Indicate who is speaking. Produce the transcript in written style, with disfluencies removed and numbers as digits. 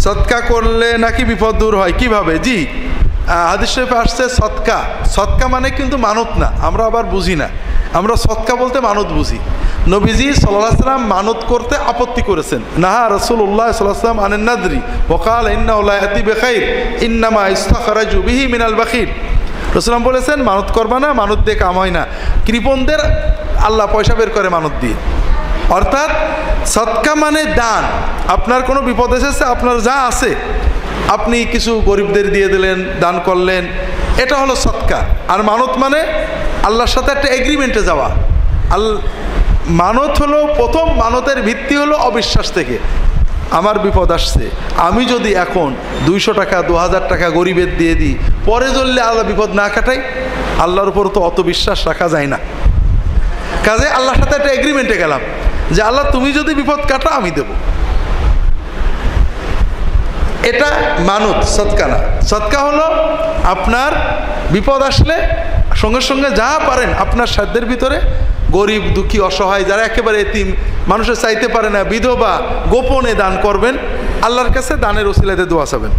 Speaker 1: সদকা করলে নাকি বিপদ দূর হয় কিভাবে? জি, হাদিস শরীফে আসছে সদকা। সদকা মানে কিন্তু মানত না, আমরা আবার বুঝি না। আমরা সদকা বলতে মানত বুঝি। নবীজি সাল্লাল্লাহু আলাইহি ওয়াসাল্লাম মানত করতে আপত্তি করেছেন। নাহা রাসূলুল্লাহ সাল্লাল্লাহু আলাইহি ওয়াসাল্লাম আনিন নাদরি ওয়া ক্বালা ইন্নাহু লা ইয়াতি বিখাইর ইন্নামা ইস্তাখরাজু বিহি মিনাল বাখিল। রাসূলুল্লাহ বলেছেন মানত করবা না, মানত দিয়ে কাম হয় না। কৃপণদের আল্লাহ পয়সা বের করে মানত দিয়ে। অর্থাৎ সদকা মানে দান। আপনার কোনো বিপদ এসেছে, আপনার যা আছে আপনি কিছু গরিবদের দিয়ে দিলেন, দান করলেন, এটা হলো সদকা। আর মানত মানে আল্লাহর সাথে একটা এগ্রিমেন্টে যাওয়া। মানত হলো, প্রথম মানতের ভিত্তি হলো অবিশ্বাস থেকে। আমার বিপদ আসছে, আমি যদি এখন 200 টাকা 2000 টাকা গরিবের দিয়ে দিই, পরে জ্বললে আল্লাহ বিপদ না কাটাই, আল্লাহর উপর তো অত বিশ্বাস রাখা যায় না। কাজে আল্লাহর সাথে একটা এগ্রিমেন্টে গেলাম যে আল্লাহ তুমি যদি বিপদ কাটো আমি দেব। এটা মানত, সদকা না। সদকা হলো আপনার বিপদ আসলে সঙ্গে সঙ্গে যা পারেন আপনার সাধ্যের ভিতরে গরিব, দুঃখী, অসহায়, যারা একেবারে এতিম, মানুষের চাইতে পারে না, বিধবা, গোপনে দান করবেন। আল্লাহর কাছে দানের ওসিলাতে দোয়া চাবেন।